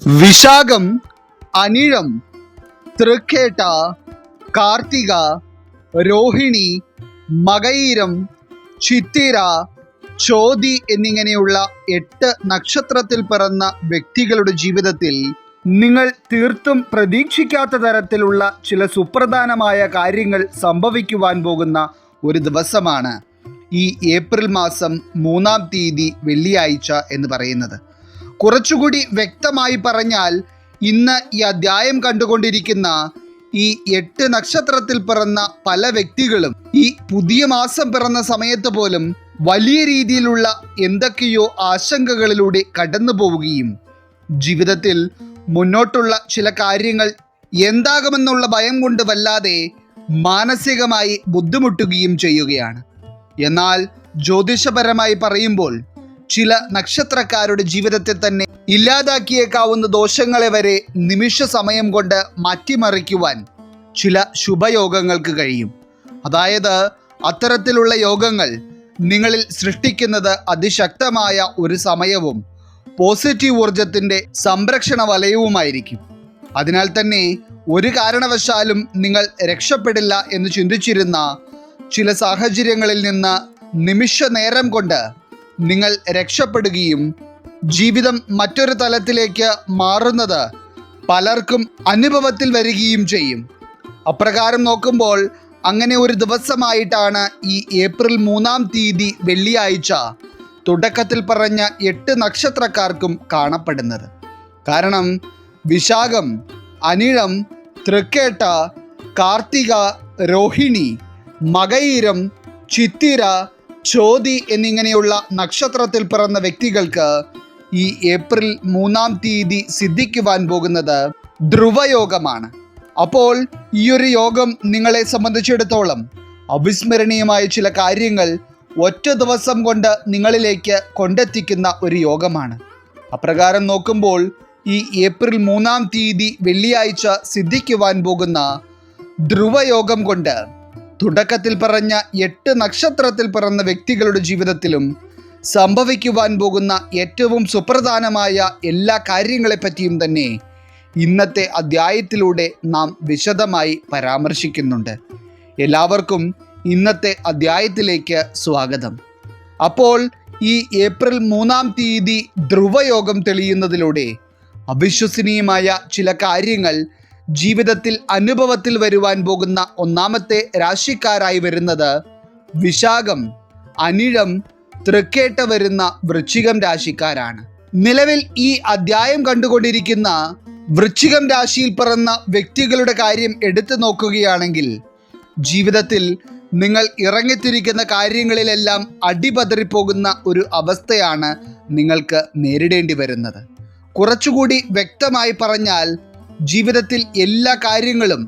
വിശാഖം, അനിഴം, തൃക്കേട്ട, കാർത്തിക, രോഹിണി, മകയിരം, ചിത്തിര, ചോതി എന്നിങ്ങനെയുള്ള 8 നക്ഷത്രത്തിൽ പിറന്ന വ്യക്തികളുടെ ജീവിതത്തിൽ നിങ്ങൾ തീർത്തും പ്രതീക്ഷിക്കാത്ത തരത്തിലുള്ള ചില സുപ്രധാനമായ കാര്യങ്ങൾ സംഭവിക്കുവാൻ പോകുന്ന ഒരു ദിവസമാണ് ഈ ഏപ്രിൽ മാസം 3-ാം തീയതി വെള്ളിയാഴ്ച എന്ന് പറയുന്നത്. കുറച്ചുകൂടി വ്യക്തമായി പറഞ്ഞാൽ, ഇന്ന് ഈ അധ്യായം കണ്ടുകൊണ്ടിരിക്കുന്ന ഈ 8 നക്ഷത്രത്തിൽ പിറന്ന പല വ്യക്തികളും ഈ പുതിയ മാസം പിറന്ന സമയത്ത് പോലും വലിയ രീതിയിലുള്ള എന്തൊക്കെയോ ആശങ്കകളിലൂടെ കടന്നു പോവുകയും ജീവിതത്തിൽ മുന്നോട്ടുള്ള ചില കാര്യങ്ങൾ എന്താകുമെന്നുള്ള ഭയം കൊണ്ട് വല്ലാതെ മാനസികമായി ബുദ്ധിമുട്ടുകയും ചെയ്യുകയാണ്. എന്നാൽ ജ്യോതിഷപരമായി പറയുമ്പോൾ ചില നക്ഷത്രക്കാരുടെ ജീവിതത്തെ തന്നെ ഇല്ലാതാക്കിയേക്കാവുന്ന ദോഷങ്ങളെ വരെ നിമിഷ സമയം കൊണ്ട് മാറ്റിമറിക്കുവാൻ ചില ശുഭയോഗങ്ങൾക്ക് കഴിയും. അതായത് അത്തരത്തിലുള്ള യോഗങ്ങൾ നിങ്ങളിൽ സൃഷ്ടിക്കുന്നത് അതിശക്തമായ ഒരു സമയവും പോസിറ്റീവ് ഊർജത്തിൻ്റെ സംരക്ഷണ വലയവുമായിരിക്കും. അതിനാൽ തന്നെ ഒരു കാരണവശാലും നിങ്ങൾ രക്ഷപ്പെടില്ല എന്ന് ചിന്തിച്ചിരുന്ന ചില സാഹചര്യങ്ങളിൽ നിന്ന് നിമിഷ നേരം കൊണ്ട് നിങ്ങൾ രക്ഷപ്പെടുകയും ജീവിതം മറ്റൊരു തലത്തിലേക്ക് മാറുന്നത് പലർക്കും അനുഭവത്തിൽ വരികയും ചെയ്യും. അപ്രകാരം നോക്കുമ്പോൾ അങ്ങനെ ഒരു ദിവസമായിട്ടാണ് ഈ ഏപ്രിൽ 3-ാം തീയതി വെള്ളിയാഴ്ച തുടക്കത്തിൽ പറഞ്ഞ 8 നക്ഷത്രക്കാർക്കും കാണപ്പെടുന്നത്. കാരണം വിശാഖം, അനിഴം, തൃക്കേട്ട, കാർത്തിക, രോഹിണി, മകയിരം, ചിത്തിര, ചോതി എന്നിങ്ങനെയുള്ള നക്ഷത്രത്തിൽ പിറന്ന വ്യക്തികൾക്ക് ഈ ഏപ്രിൽ 3-ാം തീയതി സിദ്ധിക്കുവാൻ പോകുന്നത് ധ്രുവയോഗമാണ്. അപ്പോൾ ഈ ഒരു യോഗം നിങ്ങളെ സംബന്ധിച്ചിടത്തോളം അവിസ്മരണീയമായ ചില കാര്യങ്ങൾ ഒറ്റ ദിവസം കൊണ്ട് നിങ്ങളിലേക്ക് കൊണ്ടെത്തിക്കുന്ന ഒരു യോഗമാണ്. അപ്രകാരം നോക്കുമ്പോൾ ഈ ഏപ്രിൽ 3-ാം തീയതി വെള്ളിയാഴ്ച സിദ്ധിക്കുവാൻ പോകുന്ന ധ്രുവയോഗം കൊണ്ട് തുടക്കത്തിൽ പറഞ്ഞ 8 നക്ഷത്രത്തിൽ പിറന്ന വ്യക്തികളുടെ ജീവിതത്തിലും സംഭവിക്കുവാൻ പോകുന്ന ഏറ്റവും സുപ്രധാനമായ എല്ലാ കാര്യങ്ങളെപ്പറ്റിയും തന്നെ ഇന്നത്തെ അധ്യായത്തിലൂടെ നാം വിശദമായി പരാമർശിക്കുന്നുണ്ട്. എല്ലാവർക്കും ഇന്നത്തെ അധ്യായത്തിലേക്ക് സ്വാഗതം. അപ്പോൾ ഈ ഏപ്രിൽ 3-ാം തീയതി ധ്രുവയോഗം തെളിയുന്നതിലൂടെ അവിശ്വസനീയമായ ചില കാര്യങ്ങൾ ജീവിതത്തിൽ അനുഭവത്തിൽ വരുവാൻ പോകുന്ന ഒന്നാമത്തെ രാശിക്കാരായി വരുന്നത് വിശാഖം, അനിഴം, തൃക്കേട്ട വരുന്ന വൃശ്ചികം രാശിക്കാരാണ്. നിലവിൽ ഈ അധ്യായം കണ്ടുകൊണ്ടിരിക്കുന്ന വൃശ്ചികം രാശിയിൽ പിറന്ന വ്യക്തികളുടെ കാര്യം എടുത്തു നോക്കുകയാണെങ്കിൽ ജീവിതത്തിൽ നിങ്ങൾ ഇറങ്ങിത്തിരിക്കുന്ന കാര്യങ്ങളിലെല്ലാം അടിപതറിപ്പോകുന്ന ഒരു അവസ്ഥയാണ് നിങ്ങൾക്ക് നേരിടേണ്ടി വരുന്നത്. കുറച്ചുകൂടി വ്യക്തമായി പറഞ്ഞാൽ ജീവിതത്തിൽ എല്ലാ കാര്യങ്ങളും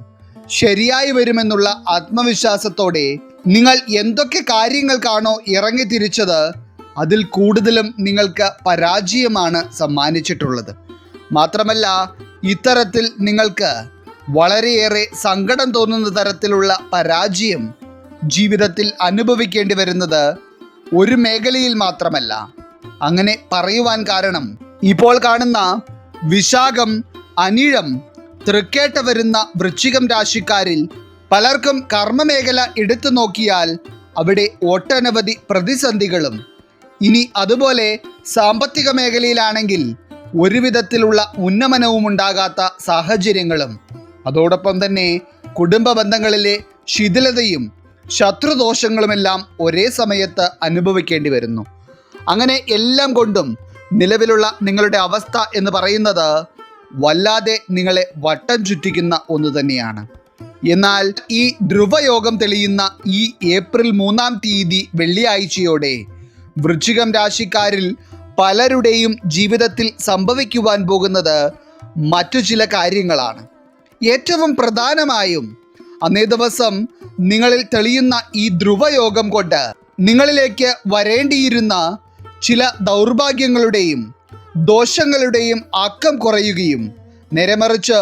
ശരിയായി വരുമെന്നുള്ള ആത്മവിശ്വാസത്തോടെ നിങ്ങൾ എന്തൊക്കെ കാര്യങ്ങൾക്കാണോ ഇറങ്ങിത്തിരിച്ചത് അതിൽ കൂടുതലും നിങ്ങൾക്ക് പരാജയമാണ് സമ്മാനിച്ചിട്ടുള്ളത്. മാത്രമല്ല, ഇത്തരത്തിൽ നിങ്ങൾക്ക് വളരെയേറെ സങ്കടം തോന്നുന്ന തരത്തിലുള്ള പരാജയം ജീവിതത്തിൽ അനുഭവിക്കേണ്ടി വരുന്നത് ഒരു മേഖലയിൽ മാത്രമല്ല. അങ്ങനെ പറയുവാൻ കാരണം ഇപ്പോൾ കാണുന്ന വിശാഖം, അനിഴം, തൃക്കേട്ട വരുന്ന വൃശ്ചികം രാശിക്കാരിൽ പലർക്കും കർമ്മമേഖല എടുത്തു നോക്കിയാൽ അവിടെ ഒട്ടനവധി പ്രതിസന്ധികളും, ഇനി അതുപോലെ സാമ്പത്തിക മേഖലയിലാണെങ്കിൽ ഒരു വിധത്തിലുള്ള ഉന്നമനവും ഉണ്ടാകാത്ത സാഹചര്യങ്ങളും, അതോടൊപ്പം തന്നെ കുടുംബ ബന്ധങ്ങളിലെ ശിഥിലതയും ശത്രുദോഷങ്ങളുമെല്ലാം ഒരേ സമയത്ത് അനുഭവിക്കേണ്ടി വരുന്നു. അങ്ങനെ എല്ലാം കൊണ്ടും നിലവിലുള്ള നിങ്ങളുടെ അവസ്ഥ എന്ന് പറയുന്നത് വല്ലാതെ നിങ്ങളെ വട്ടം ചുറ്റിക്കുന്ന ഒന്ന് തന്നെയാണ്. എന്നാൽ ഈ ധ്രുവയോഗം തെളിയുന്ന ഈ ഏപ്രിൽ 3-ാം തീയതി വെള്ളിയാഴ്ചയോടെ വൃശ്ചികം രാശിക്കാരിൽ പലരുടെയും ജീവിതത്തിൽ സംഭവിക്കുവാൻ പോകുന്നത് മറ്റു ചില കാര്യങ്ങളാണ്. ഏറ്റവും പ്രധാനമായും അന്നേ ദിവസം നിങ്ങളിൽ തെളിയുന്ന ഈ ധ്രുവയോഗം കൊണ്ട് നിങ്ങളിലേക്ക് വരേണ്ടിയിരുന്ന ചില ദൗർഭാഗ്യങ്ങളുടെയും ദോഷങ്ങളുടെയും ആക്കം കുറയുകയും നേരെമറിച്ച്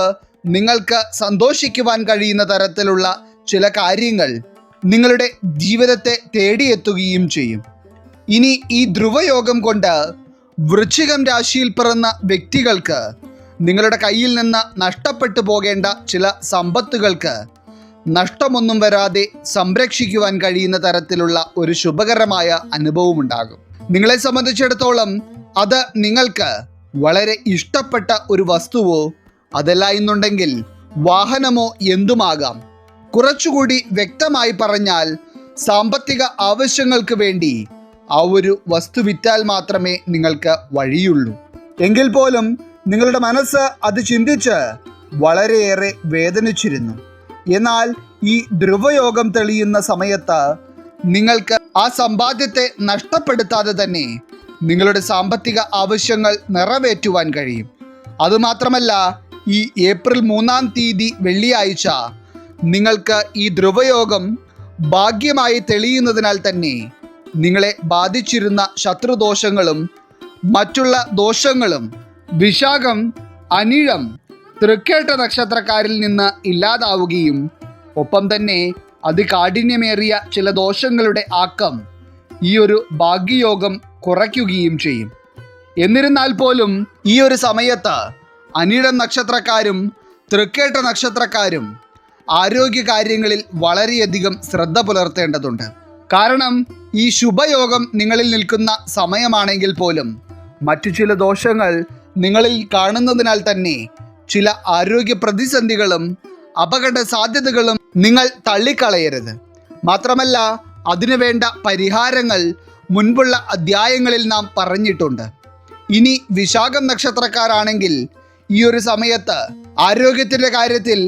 നിങ്ങൾക്ക് സന്തോഷിക്കുവാൻ കഴിയുന്ന തരത്തിലുള്ള ചില കാര്യങ്ങൾ നിങ്ങളുടെ ജീവിതത്തെ തേടിയെത്തുകയും ചെയ്യും. ഇനി ഈ ധ്രുവയോഗം കൊണ്ട് വൃശ്ചികം രാശിയിൽ പിറന്ന വ്യക്തികൾക്ക് നിങ്ങളുടെ കയ്യിൽ നിന്ന് നഷ്ടപ്പെട്ടു പോകേണ്ട ചില സമ്പത്തുകൾക്ക് നഷ്ടമൊന്നും വരാതെ സംരക്ഷിക്കുവാൻ കഴിയുന്ന തരത്തിലുള്ള ഒരു ശുഭകരമായ അനുഭവമുണ്ടാകും. നിങ്ങളെ സംബന്ധിച്ചിടത്തോളം അത് നിങ്ങൾക്ക് വളരെ ഇഷ്ടപ്പെട്ട ഒരു വസ്തുവോ അതല്ല എന്നുണ്ടെങ്കിൽ വാഹനമോ എന്തുമാകാം. കുറച്ചുകൂടി വ്യക്തമായി പറഞ്ഞാൽ സാമ്പത്തിക ആവശ്യങ്ങൾക്ക് വേണ്ടി ആ ഒരു വസ്തു വിറ്റാൽ മാത്രമേ നിങ്ങൾക്ക് വഴിയുള്ളൂ. എങ്കിൽ പോലും നിങ്ങളുടെ മനസ്സ് അത് ചിന്തിച്ച് വളരെയേറെ വേദനിച്ചിരുന്നു. എന്നാൽ ഈ ധ്രുവയോഗം തെളിയുന്ന സമയത്ത് നിങ്ങൾക്ക് ആ സമ്പാദ്യത്തെ നഷ്ടപ്പെടുത്താതെ തന്നെ നിങ്ങളുടെ സാമ്പത്തിക ആവശ്യങ്ങൾ നിറവേറ്റുവാൻ കഴിയും. അതുമാത്രമല്ല, ഈ ഏപ്രിൽ 3-ാം തീയതി വെള്ളിയാഴ്ച നിങ്ങൾക്ക് ഈ ധ്രുവയോഗം ഭാഗ്യമായി തെളിയുന്നതിനാൽ തന്നെ നിങ്ങളെ ബാധിച്ചിരുന്ന ശത്രുദോഷങ്ങളും മറ്റുള്ള ദോഷങ്ങളും വിശാഖം, അനിഴം, തൃക്കേട്ട നക്ഷത്രക്കാരിൽ നിന്ന് ഇല്ലാതാവുകയും ഒപ്പം തന്നെ അതികാഠിന്യമേറിയ ചില ദോഷങ്ങളുടെ ആക്കം ഈ ഒരു ഭാഗ്യയോഗം കുറയ്ക്കുകയും ചെയ്യും. എന്നിരുന്നാൽ പോലും ഈ ഒരു സമയത്ത് അനിഴം നക്ഷത്രക്കാരും തൃക്കേട്ട നക്ഷത്രക്കാരും ആരോഗ്യകാര്യങ്ങളിൽ വളരെയധികം ശ്രദ്ധ പുലർത്തേണ്ടതുണ്ട്. കാരണം ഈ ശുഭയോഗം നിങ്ങളിൽ നിൽക്കുന്ന സമയമാണെങ്കിൽ പോലും മറ്റു ചില ദോഷങ്ങൾ നിങ്ങളിൽ കാണുന്നതിനാൽ തന്നെ ചില ആരോഗ്യ പ്രതിസന്ധികളും അപകട സാധ്യതകളും നിങ്ങൾ തള്ളിക്കളയരുത്. മാത്രമല്ല, അതിനുവേണ്ട പരിഹാരങ്ങൾ മുൻപുള്ള അധ്യായങ്ങളിൽ നാം പറഞ്ഞിട്ടുണ്ട്. ഇനി വിശാഖം നക്ഷത്രക്കാരാണെങ്കിൽ ഈ ഒരു സമയത്ത് ആരോഗ്യത്തിൻ്റെ കാര്യത്തിൽ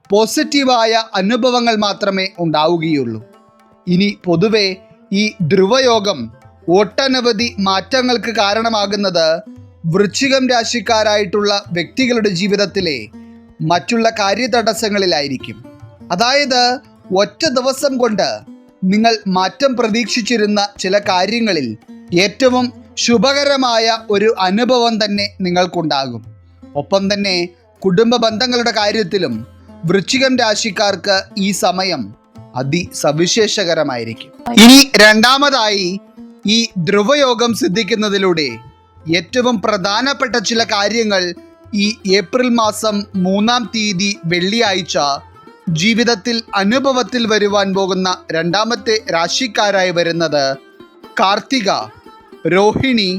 പോസിറ്റീവായ അനുഭവങ്ങൾ മാത്രമേ ഉണ്ടാവുകയുള്ളൂ. ഇനി പൊതുവെ ഈ ധ്രുവയോഗം ഒട്ടനവധി മാറ്റങ്ങൾക്ക് കാരണമാകുന്നത് വൃശ്ചികം രാശിക്കാരായിട്ടുള്ള വ്യക്തികളുടെ ജീവിതത്തിലെ മറ്റുള്ള കാര്യതടസ്സങ്ങളിലായിരിക്കും. അതായത് ഒറ്റ ദിവസം കൊണ്ട് നിങ്ങൾ മാറ്റം പ്രതീക്ഷിച്ചിരുന്ന ചില കാര്യങ്ങളിൽ ഏറ്റവും ശുഭകരമായ ഒരു അനുഭവം തന്നെ നിങ്ങൾക്കുണ്ടാകും. ഒപ്പം തന്നെ കുടുംബ ബന്ധങ്ങളുടെ കാര്യത്തിലും വൃശ്ചികം രാശിക്കാർക്ക് ഈ സമയം അതിസവിശേഷകരമായിരിക്കും. ഇനി രണ്ടാമതായി, ഈ ധ്രുവയോഗം സിദ്ധിക്കുന്നതിലൂടെ ഏറ്റവും പ്രധാനപ്പെട്ട ചില കാര്യങ്ങൾ ഈ ഏപ്രിൽ മാസം 3-ാം തീയതി വെള്ളിയാഴ്ച ജീവിതത്തിൽ അനുഭവത്തിൽ വരുവാൻ പോകുന്ന രണ്ടാമത്തെ രാശിക്കാരായി വരുന്നത് കാർത്തിക, രോഹിണി,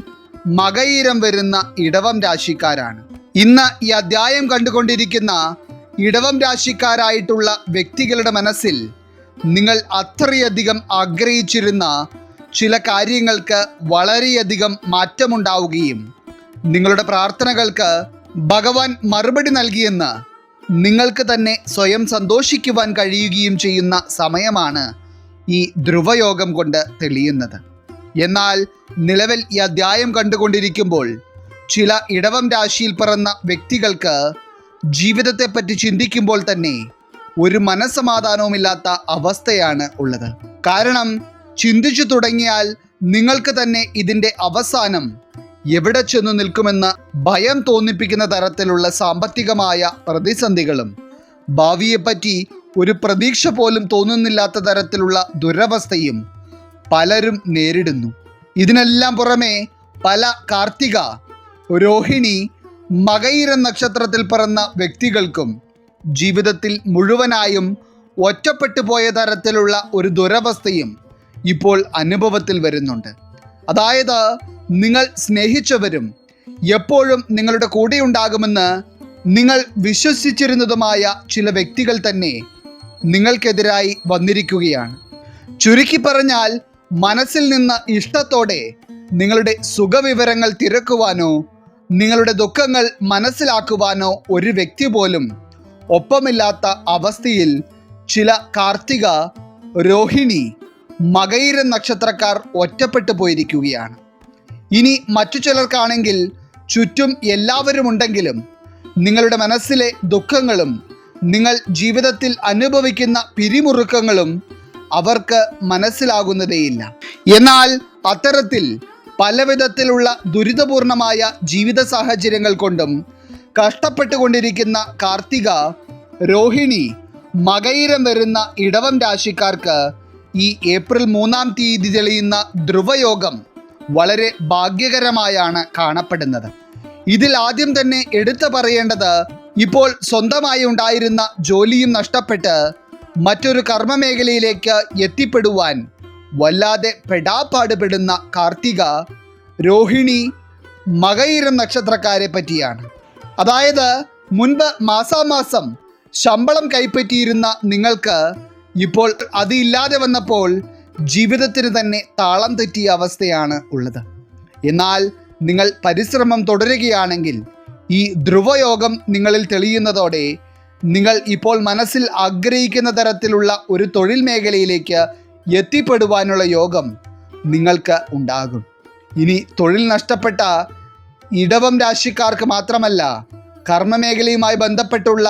മകയിരം വരുന്ന ഇടവം രാശിക്കാരാണ്. ഇന്ന് ഈ അധ്യായം കണ്ടുകൊണ്ടിരിക്കുന്ന ഇടവം രാശിക്കാരായിട്ടുള്ള വ്യക്തികളുടെ മനസ്സിൽ നിങ്ങൾ അത്രയധികം ആഗ്രഹിച്ചിരുന്ന ചില കാര്യങ്ങൾക്ക് വളരെയധികം മാറ്റമുണ്ടാവുകയും നിങ്ങളുടെ പ്രാർത്ഥനകൾക്ക് ഭഗവാൻ മറുപടി നൽകിയെന്ന് നിങ്ങൾക്ക് തന്നെ സ്വയം സന്തോഷിക്കുവാൻ കഴിയുകയും ചെയ്യുന്ന സമയമാണ് ഈ ധ്രുവയോഗം കൊണ്ട് തെളിയുന്നത്. എന്നാൽ നിലവിൽ ഈ അധ്യായം കണ്ടുകൊണ്ടിരിക്കുമ്പോൾ ചില ഇടവം രാശിയിൽ പിറന്ന വ്യക്തികൾക്ക് ജീവിതത്തെപ്പറ്റി ചിന്തിക്കുമ്പോൾ തന്നെ ഒരു മനസ്സമാധാനവുമില്ലാത്ത അവസ്ഥയാണ് ഉള്ളത്. കാരണം ചിന്തിച്ചു തുടങ്ങിയാൽ നിങ്ങൾക്ക് തന്നെ ഇതിൻ്റെ അവസാനം എവിടെ ചെന്നു നിൽക്കുമെന്ന് ഭയം തോന്നിപ്പിക്കുന്ന തരത്തിലുള്ള സാമ്പത്തികമായ പ്രതിസന്ധികളും ഭാവിയെപ്പറ്റി ഒരു പ്രതീക്ഷ പോലും തോന്നുന്നില്ലാത്ത തരത്തിലുള്ള ദുരവസ്ഥയും പലരും നേരിടുന്നു. ഇതിനെല്ലാം പുറമെ പല കാർത്തിക, രോഹിണി, മകയിരം നക്ഷത്രത്തിൽ പിറന്ന വ്യക്തികൾക്കും ജീവിതത്തിൽ മുഴുവനായും ഒറ്റപ്പെട്ടു പോയ തരത്തിലുള്ള ഒരു ദുരവസ്ഥയും ഇപ്പോൾ അനുഭവത്തിൽ വരുന്നുണ്ട്. അതായത് നിങ്ങൾ സ്നേഹിച്ചവരും എപ്പോഴും നിങ്ങളുടെ കൂടെയുണ്ടാകുമെന്ന് നിങ്ങൾ വിശ്വസിച്ചിരുന്നതുമായ ചില വ്യക്തികൾ തന്നെ നിങ്ങൾക്കെതിരായി വന്നിരിക്കുകയാണ്. ചുരുക്കി പറഞ്ഞാൽ, മനസ്സിൽ നിന്ന് ഇഷ്ടത്തോടെ നിങ്ങളുടെ സുഖവിവരങ്ങൾ തിരക്കുവാനോ നിങ്ങളുടെ ദുഃഖങ്ങൾ മനസ്സിലാക്കുവാനോ ഒരു വ്യക്തി പോലും ഒപ്പമില്ലാത്ത അവസ്ഥയിൽ ചില കാർത്തിക, രോഹിണി, മകയിരം നക്ഷത്രക്കാർ ഒറ്റപ്പെട്ടു പോയിരിക്കുകയാണ്. ഇനി മറ്റു ചിലർക്കാണെങ്കിൽ ചുറ്റും എല്ലാവരും ഉണ്ടെങ്കിലും നിങ്ങളുടെ മനസ്സിലെ ദുഃഖങ്ങളും നിങ്ങൾ ജീവിതത്തിൽ അനുഭവിക്കുന്ന പിരിമുറുക്കങ്ങളും അവർക്ക് മനസ്സിലാകുന്നതേയില്ല. എന്നാൽ അത്തരത്തിൽ പലവിധത്തിലുള്ള ദുരിതപൂർണമായ ജീവിത സാഹചര്യങ്ങൾ കൊണ്ടും കഷ്ടപ്പെട്ടുകൊണ്ടിരിക്കുന്ന കാർത്തിക, രോഹിണി, മകയിരം വരുന്ന ഇടവം രാശിക്കാർക്ക് ഈ ഏപ്രിൽ 3-ാം തീയതി തെളിയുന്ന ധ്രുവയോഗം വളരെ ഭാഗ്യകരമായാണ് കാണപ്പെടുന്നത്. ഇതിൽ ആദ്യം തന്നെ എടുത്തു പറയേണ്ടത്, ഇപ്പോൾ സ്വന്തമായി ഉണ്ടായിരുന്ന ജോലിയും നഷ്ടപ്പെട്ട് മറ്റൊരു കർമ്മമേഖലയിലേക്ക് എത്തിപ്പെടുവാൻ വല്ലാതെ പെടാപ്പാടുപെടുന്ന കാർത്തിക, രോഹിണി, മകയിരം നക്ഷത്രക്കാരെ പറ്റിയാണ്. അതായത് മുൻപ് മാസാമാസം ശമ്പളം കൈപ്പറ്റിയിരുന്ന നിങ്ങൾക്ക് ഇപ്പോൾ അത് ഇല്ലാതെ വന്നപ്പോൾ ജീവിതത്തിന് തന്നെ താളം തെറ്റിയ അവസ്ഥയാണ് ഉള്ളത്. എന്നാൽ നിങ്ങൾ പരിശ്രമം തുടരുകയാണെങ്കിൽ ഈ ധ്രുവയോഗം നിങ്ങളിൽ തെളിയുന്നതോടെ നിങ്ങൾ ഇപ്പോൾ മനസ്സിൽ ആഗ്രഹിക്കുന്ന തരത്തിലുള്ള ഒരു തൊഴിൽ മേഖലയിലേക്ക് എത്തിപ്പെടുവാനുള്ള യോഗം നിങ്ങൾക്ക് ഉണ്ടാകും. ഇനി തൊഴിൽ നഷ്ടപ്പെട്ട ഇടവം രാശിക്കാർക്ക് മാത്രമല്ല, കർമ്മമേഖലയുമായി ബന്ധപ്പെട്ടുള്ള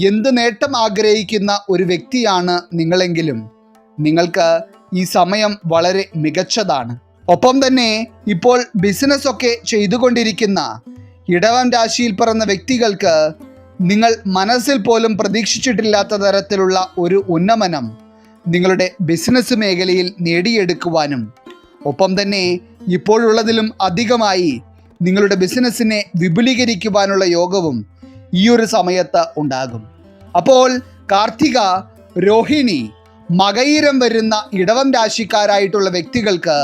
എന്ത് നേട്ടം ആഗ്രഹിക്കുന്ന ഒരു വ്യക്തിയാണ് നിങ്ങളെങ്കിലും നിങ്ങൾക്ക് ഈ സമയം വളരെ മികച്ചതാണ്. ഒപ്പം തന്നെ ഇപ്പോൾ ബിസിനസ്സൊക്കെ ചെയ്തുകൊണ്ടിരിക്കുന്ന ഇടവം രാശിയിൽ പിറന്ന വ്യക്തികൾക്ക് നിങ്ങൾ മനസ്സിൽ പോലും പ്രതീക്ഷിച്ചിട്ടില്ലാത്ത തരത്തിലുള്ള ഒരു ഉന്നമനം നിങ്ങളുടെ ബിസിനസ് മേഖലയിൽ നേടിയെടുക്കുവാനും ഒപ്പം തന്നെ ഇപ്പോഴുള്ളതിലും അധികമായി നിങ്ങളുടെ ബിസിനസ്സിനെ വിപുലീകരിക്കുവാനുള്ള യോഗവും ഈ ഒരു സമയത്ത് ഉണ്ടാകും. അപ്പോൾ കാർത്തിക, രോഹിണി, മകയിരം വരുന്ന ഇടവം രാശിക്കാരായിട്ടുള്ള വ്യക്തികൾക്ക്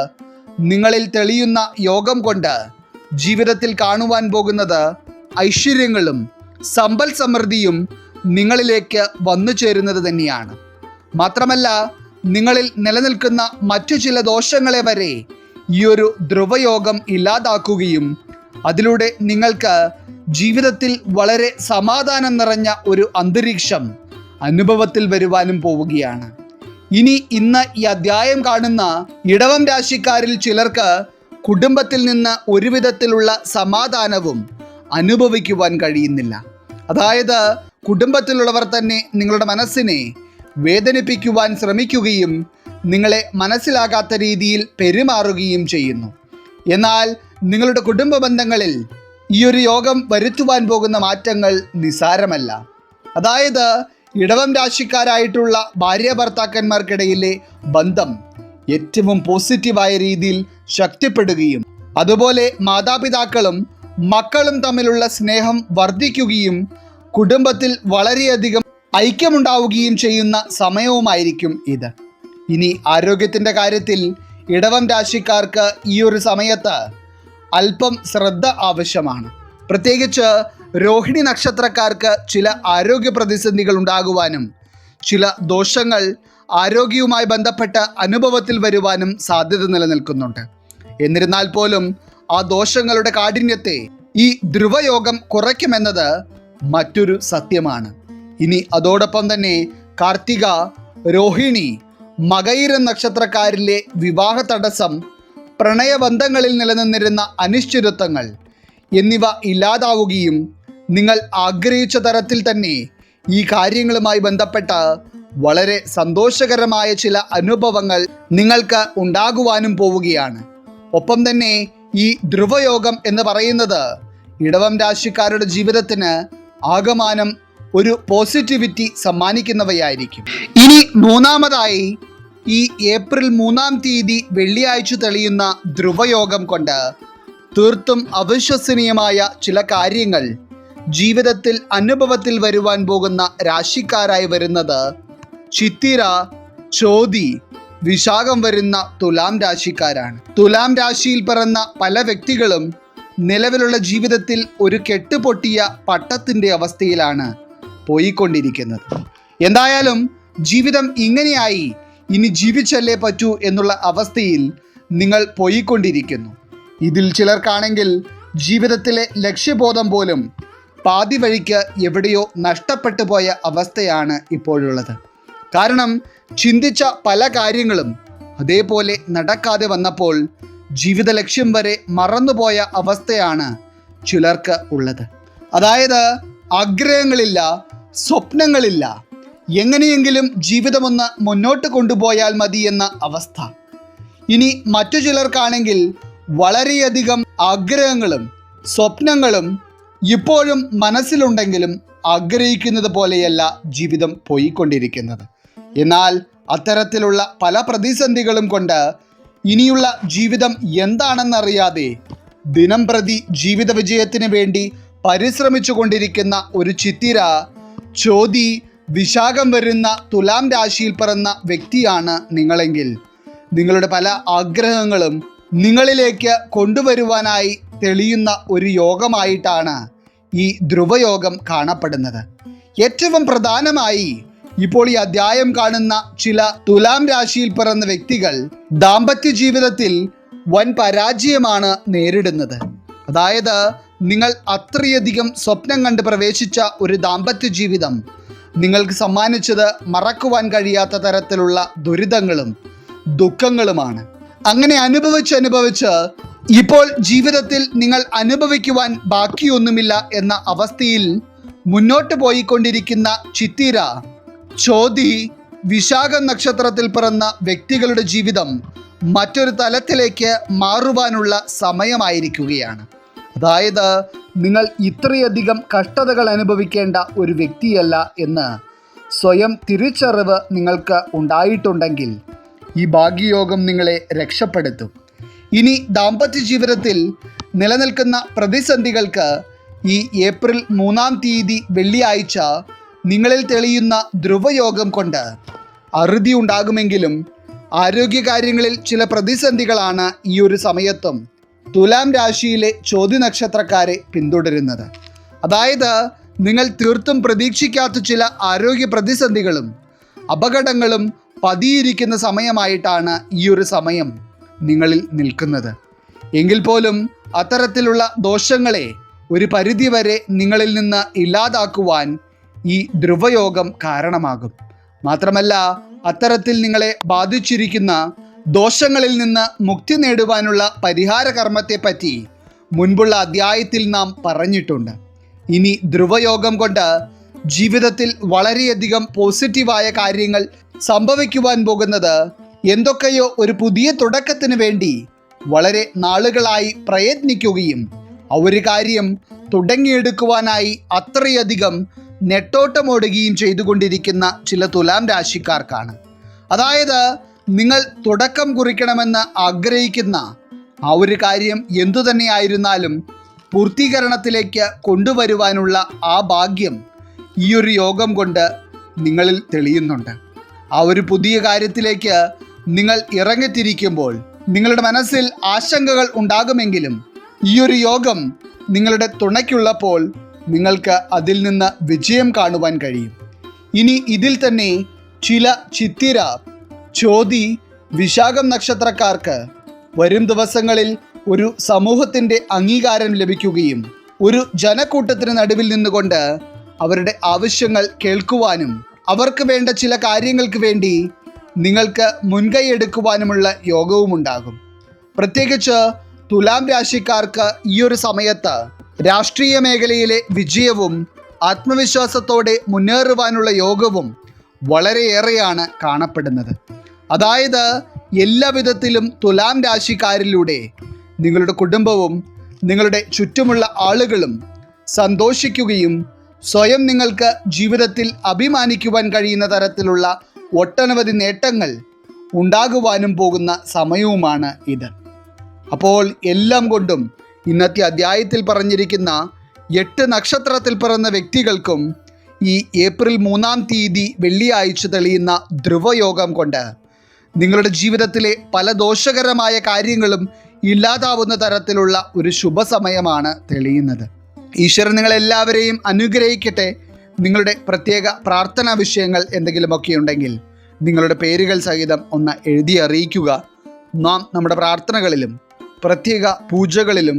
നിങ്ങളിൽ തെളിയുന്ന യോഗം കൊണ്ട് ജീവിതത്തിൽ കാണുവാൻ പോകുന്നത് ഐശ്വര്യങ്ങളും സമ്പൽ സമൃദ്ധിയും നിങ്ങളിലേക്ക് വന്നു ചേരുന്നത് തന്നെയാണ്. മാത്രമല്ല, നിങ്ങളിൽ നിലനിൽക്കുന്ന മറ്റു ചില ദോഷങ്ങളെ വരെ ഈ ഒരു ധ്രുവയോഗം ഇല്ലാതാക്കുകയും അതിലൂടെ നിങ്ങൾക്ക് ജീവിതത്തിൽ വളരെ സമാധാനം നിറഞ്ഞ ഒരു അന്തരീക്ഷം അനുഭവത്തിൽ വരുവാനും പോവുകയാണ്. ഇന്ന് ഈ അധ്യായം കാണുന്ന ഇടവം രാശിക്കാരിൽ ചിലർക്ക് കുടുംബത്തിൽ നിന്ന് ഒരു വിധത്തിലുള്ള സമാധാനവും അനുഭവിക്കുവാൻ കഴിയുന്നില്ല. അതായത് കുടുംബത്തിലുള്ളവർ തന്നെ നിങ്ങളുടെ മനസ്സിനെ വേദനിപ്പിക്കുവാൻ ശ്രമിക്കുകയും നിങ്ങളെ മനസ്സിലാകാത്ത രീതിയിൽ പെരുമാറുകയും ചെയ്യുന്നു. എന്നാൽ നിങ്ങളുടെ കുടുംബ ബന്ധങ്ങളിൽ ഈ ഒരു യോഗം വരുത്തുവാൻ പോകുന്ന മാറ്റങ്ങൾ നിസാരമല്ല. അതായത് ഇടവം രാശിക്കാരായിട്ടുള്ള ഭാര്യ ഭർത്താക്കന്മാർക്കിടയിലെ ബന്ധം ഏറ്റവും പോസിറ്റീവായ രീതിയിൽ ശക്തിപ്പെടുകയും അതുപോലെ മാതാപിതാക്കളും മക്കളും തമ്മിലുള്ള സ്നേഹം വർദ്ധിക്കുകയും കുടുംബത്തിൽ വളരെയധികം ഐക്യമുണ്ടാവുകയും ചെയ്യുന്ന സമയവുമായിരിക്കും ഇത്. ഇനി ആരോഗ്യത്തിൻ്റെ കാര്യത്തിൽ ഇടവം രാശിക്കാർക്ക് ഈ ഒരു സമയത്ത് അല്പം ശ്രദ്ധ ആവശ്യമാണ്. പ്രത്യേകിച്ച് രോഹിണി നക്ഷത്രക്കാർക്ക് ചില ആരോഗ്യ പ്രതിസന്ധികൾ ഉണ്ടാകുവാനും ചില ദോഷങ്ങൾ ആരോഗ്യവുമായി ബന്ധപ്പെട്ട അനുഭവത്തിൽ വരുവാനും സാധ്യത നിലനിൽക്കുന്നുണ്ട്. എന്നിരുന്നാൽ പോലും ആ ദോഷങ്ങളുടെ കാഠിന്യത്തെ ഈ ധ്രുവയോഗം കുറയ്ക്കുമെന്നത് മറ്റൊരു സത്യമാണ്. ഇനി അതോടൊപ്പം തന്നെ കാർത്തിക, രോഹിണി, മകയിരം നക്ഷത്രക്കാരിലെ വിവാഹ തടസ്സം, പ്രണയബന്ധങ്ങളിൽ നിലനിന്നിരുന്ന അനിശ്ചിതത്വങ്ങൾ എന്നിവ ഇല്ലാതാവുകയും നിങ്ങൾ ആഗ്രഹിച്ച തരത്തിൽ തന്നെ ഈ കാര്യങ്ങളുമായി ബന്ധപ്പെട്ട വളരെ സന്തോഷകരമായ ചില അനുഭവങ്ങൾ നിങ്ങൾക്ക് ഉണ്ടാകുവാനും പോവുകയാണ്. ഒപ്പം തന്നെ ഈ ധ്രുവയോഗം എന്ന് പറയുന്നത് ഇടവം രാശിക്കാരുടെ ജീവിതത്തിന് ആകമാനം ഒരു പോസിറ്റിവിറ്റി സമ്മാനിക്കുന്നവയായിരിക്കും. ഇനി മൂന്നാമതായി ഈ ഏപ്രിൽ 3-ാം തീയതി വെള്ളിയാഴ്ച തെളിയുന്ന ധ്രുവയോഗം കൊണ്ട് തീർത്തും അവിശ്വസനീയമായ ചില കാര്യങ്ങൾ ജീവിതത്തിൽ അനുഭവത്തിൽ വരുവാൻ പോകുന്ന രാശിക്കാരായി വരുന്നത് ചിത്തിര, ചോതി, വിശാഖം വരുന്ന തുലാം രാശിക്കാരാണ്. തുലാം രാശിയിൽ പിറന്ന പല വ്യക്തികളും നിലവിലുള്ള ജീവിതത്തിൽ ഒരു കെട്ടുപൊട്ടിയ പട്ടത്തിൻ്റെ അവസ്ഥയിലാണ് പോയിക്കൊണ്ടിരിക്കുന്നത്. എന്തായാലും ജീവിതം ഇങ്ങനെയായി, ഇനി ജീവിച്ചല്ലേ പറ്റൂ എന്നുള്ള അവസ്ഥയിൽ നിങ്ങൾ പോയിക്കൊണ്ടിരിക്കുന്നു. ഇതിൽ ചിലർക്കാണെങ്കിൽ ജീവിതത്തിലെ ലക്ഷ്യബോധം പോലും പാതി വഴിക്ക് എവിടെയോ നഷ്ടപ്പെട്ടു പോയ അവസ്ഥയാണ് ഇപ്പോഴുള്ളത്. കാരണം ചിന്തിച്ച പല കാര്യങ്ങളും അതേപോലെ നടക്കാതെ വന്നപ്പോൾ ജീവിത ലക്ഷ്യം വരെ മറന്നുപോയ അവസ്ഥയാണ് ചിലർക്ക് ഉള്ളത്. അതായത് ആഗ്രഹങ്ങളില്ല, സ്വപ്നങ്ങളില്ല, എങ്ങനെയെങ്കിലും ജീവിതമൊന്ന് മുന്നോട്ട് കൊണ്ടുപോയാൽ മതി എന്ന അവസ്ഥ. ഇനി മറ്റു ചിലർക്കാണെങ്കിൽ വളരെയധികം ആഗ്രഹങ്ങളും സ്വപ്നങ്ങളും ഇപ്പോഴും മനസ്സിലുണ്ടെങ്കിലും ആഗ്രഹിക്കുന്നത് പോലെയല്ല ജീവിതം പോയിക്കൊണ്ടിരിക്കുന്നത്. എന്നാൽ അത്തരത്തിലുള്ള പല പ്രതിസന്ധികളും കൊണ്ട് ഇനിയുള്ള ജീവിതം എന്താണെന്നറിയാതെ ദിനം പ്രതി ജീവിത വിജയത്തിന് വേണ്ടി പരിശ്രമിച്ചു കൊണ്ടിരിക്കുന്ന ഒരു ചിത്തിര, ചോതി, വിശാഖം വരുന്ന തുലാം രാശിയിൽ പിറന്ന വ്യക്തിയാണ് നിങ്ങളെങ്കിൽ നിങ്ങളുടെ പല ആഗ്രഹങ്ങളും നിങ്ങളിലേക്ക് കൊണ്ടുവരുവാനായി തെളിയുന്ന ഒരു യോഗമായിട്ടാണ് ഈ ധ്രുവയോഗം കാണപ്പെടുന്നത്. ഏറ്റവും പ്രധാനമായി ഇപ്പോൾ ഈ അധ്യായം കാണുന്ന ചില തുലാം രാശിയിൽ പിറന്ന വ്യക്തികൾ ദാമ്പത്യ ജീവിതത്തിൽ വൻ പരാജയമാണ് നേരിടുന്നത്. അതായത് നിങ്ങൾ അത്രയധികം സ്വപ്നം കണ്ട് പ്രവേശിച്ച ഒരു ദാമ്പത്യ ജീവിതം നിങ്ങൾക്ക് സമ്മാനിച്ചത് മറക്കുവാൻ തരത്തിലുള്ള ദുരിതങ്ങളും ദുഃഖങ്ങളുമാണ്. അങ്ങനെ അനുഭവിച്ച് ഇപ്പോൾ ജീവിതത്തിൽ നിങ്ങൾ അനുഭവിക്കുവാൻ ബാക്കിയൊന്നുമില്ല എന്ന അവസ്ഥയിൽ മുന്നോട്ട് പോയിക്കൊണ്ടിരിക്കുന്ന ചിത്തിര, ചോതി, വിശാഖം നക്ഷത്രത്തിൽ പിറന്ന വ്യക്തികളുടെ ജീവിതം മറ്റൊരു തലത്തിലേക്ക് മാറുവാനുള്ള സമയമായിരിക്കുകയാണ്. അതായത് നിങ്ങൾ ഇത്രയധികം കഷ്ടതകൾ അനുഭവിക്കേണ്ട ഒരു വ്യക്തിയല്ല എന്ന് സ്വയം തിരിച്ചറിവ് നിങ്ങൾക്ക് ഉണ്ടായിട്ടുണ്ടെങ്കിൽ ഈ ഭാഗ്യയോഗം നിങ്ങളെ രക്ഷപ്പെടുത്തും. ഇനി ദാമ്പത്യ ജീവിതത്തിൽ നിലനിൽക്കുന്ന പ്രതിസന്ധികൾക്ക് ഈ ഏപ്രിൽ 3-ാം തീയതി വെള്ളിയാഴ്ച നിങ്ങളിൽ തെളിയുന്ന ധ്രുവയോഗം കൊണ്ട് അറുതി ഉണ്ടാകുമെങ്കിലും ആരോഗ്യകാര്യങ്ങളിൽ ചില പ്രതിസന്ധികളാണ് ഈ ഒരു സമയത്തും തുലാം രാശിയിലെ ചോതി നക്ഷത്രക്കാരെ പിന്തുടരുന്നത്. അതായത് നിങ്ങൾ തീർത്തും പ്രതീക്ഷിക്കാത്ത ചില ആരോഗ്യ പ്രതിസന്ധികളും അപകടങ്ങളും പതിയിരിക്കുന്ന സമയമായിട്ടാണ് ഈ ഒരു സമയം നിങ്ങളിൽ നിൽക്കുന്നത്. എങ്കിൽ പോലും അത്തരത്തിലുള്ള ദോഷങ്ങളെ ഒരു പരിധിവരെ നിങ്ങളിൽ നിന്ന് ഇല്ലാതാക്കുവാൻ ഈ ധ്രുവയോഗം കാരണമാകും. മാത്രമല്ല അത്തരത്തിൽ നിങ്ങളെ ബാധിച്ചിരിക്കുന്ന ദോഷങ്ങളിൽ നിന്ന് മുക്തി നേടുവാനുള്ള പരിഹാര കർമ്മത്തെപ്പറ്റി മുൻപുള്ള അധ്യായത്തിൽ നാം പറഞ്ഞിട്ടുണ്ട്. ഇനി ധ്രുവയോഗം കൊണ്ട് ജീവിതത്തിൽ വളരെയധികം പോസിറ്റീവായ കാര്യങ്ങൾ സംഭവിക്കുവാൻ പോകുന്നത് എന്തൊക്കെയോ ഒരു പുതിയ തുടക്കത്തിന് വേണ്ടി വളരെ നാളുകളായി പ്രയത്നിക്കുകയും ആ ഒരു കാര്യം തുടങ്ങിയെടുക്കുവാനായി അത്രയധികം നെട്ടോട്ടമോടുകയും ചെയ്തുകൊണ്ടിരിക്കുന്ന ചില തുലാം രാശിക്കാർക്കാണ്. അതായത് നിങ്ങൾ തുടക്കം കുറിക്കണമെന്ന് ആഗ്രഹിക്കുന്ന ആ ഒരു കാര്യം എന്തു തന്നെയായിരുന്നാലും പൂർത്തീകരണത്തിലേക്ക് കൊണ്ടുവരുവാനുള്ള ആ ഭാഗ്യം ഈ ഒരു യോഗം കൊണ്ട് നിങ്ങളിൽ തെളിയുന്നുണ്ട്. ആ ഒരു പുതിയ കാര്യത്തിലേക്ക് നിങ്ങൾ ഇറങ്ങിത്തിരിക്കുമ്പോൾ നിങ്ങളുടെ മനസ്സിൽ ആശങ്കകൾ ഉണ്ടാകുമെങ്കിലും ഈ ഒരു യോഗം നിങ്ങളുടെ തുണയ്ക്കുള്ളപ്പോൾ നിങ്ങൾക്ക് അതിൽ നിന്ന് വിജയം കാണുവാൻ കഴിയും. ഇനി ഇതിൽ തന്നെ ചില ചിത്തിര, ചോതി, വിശാഖം നക്ഷത്രക്കാർക്ക് വരും ദിവസങ്ങളിൽ ഒരു സമൂഹത്തിൻ്റെ അംഗീകാരം ലഭിക്കുകയും ഒരു ജനക്കൂട്ടത്തിന് നടുവിൽ നിന്നുകൊണ്ട് അവരുടെ ആവശ്യങ്ങൾ കേൾക്കുവാനും അവർക്ക് വേണ്ട ചില കാര്യങ്ങൾക്ക് വേണ്ടി നിങ്ങൾക്ക് മുൻകൈ എടുക്കുവാനുമുള്ള യോഗവും ഉണ്ടാകും. പ്രത്യേകിച്ച് തുലാം രാശിക്കാർക്ക് ഈ ഒരു സമയത്ത് രാഷ്ട്രീയ മേഖലയിലെ വിജയവും ആത്മവിശ്വാസത്തോടെ മുന്നേറുവാനുള്ള യോഗവും വളരെയേറെയാണ് കാണപ്പെടുന്നത്. അതായത് എല്ലാ വിധത്തിലും തുലാം രാശിക്കാരിലൂടെ നിങ്ങളുടെ കുടുംബവും നിങ്ങളുടെ ചുറ്റുമുള്ള ആളുകളും സന്തോഷിക്കുകയും സ്വയം നിങ്ങൾക്ക് ജീവിതത്തിൽ അഭിമാനിക്കുവാൻ കഴിയുന്ന തരത്തിലുള്ള ഒട്ടനവധി നേട്ടങ്ങൾ ഉണ്ടാകുവാനും പോകുന്ന സമയവുമാണ് ഇത്. അപ്പോൾ എല്ലാം കൊണ്ടും ഇന്നത്തെ അധ്യായത്തിൽ പറഞ്ഞിരിക്കുന്ന 8 നക്ഷത്രത്തിൽ പിറന്ന വ്യക്തികൾക്കും ഈ ഏപ്രിൽ 3-ാം തീയതി വെള്ളിയാഴ്ച തെളിയുന്ന ധ്രുവയോഗം കൊണ്ട് നിങ്ങളുടെ ജീവിതത്തിലെ പല ദോഷകരമായ കാര്യങ്ങളും ഇല്ലാതാവുന്ന തരത്തിലുള്ള ഒരു ശുഭസമയമാണ് തെളിയുന്നത്. ഈശ്വരൻ നിങ്ങളെല്ലാവരെയും അനുഗ്രഹിക്കട്ടെ. നിങ്ങളുടെ പ്രത്യേക പ്രാർത്ഥനാ വിഷയങ്ങൾ എന്തെങ്കിലുമൊക്കെ ഉണ്ടെങ്കിൽ നിങ്ങളുടെ പേരുകൾ സഹിതം ഒന്ന് എഴുതി അറിയിക്കുക. നാം നമ്മുടെ പ്രാർത്ഥനകളിലും പ്രത്യേക പൂജകളിലും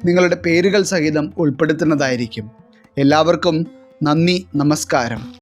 നിങ്ങളുടെ പേരുകൾ സഹിതം ഉൾപ്പെടുത്തുന്നതായിരിക്കും. എല്ലാവർക്കും നന്ദി, നമസ്കാരം.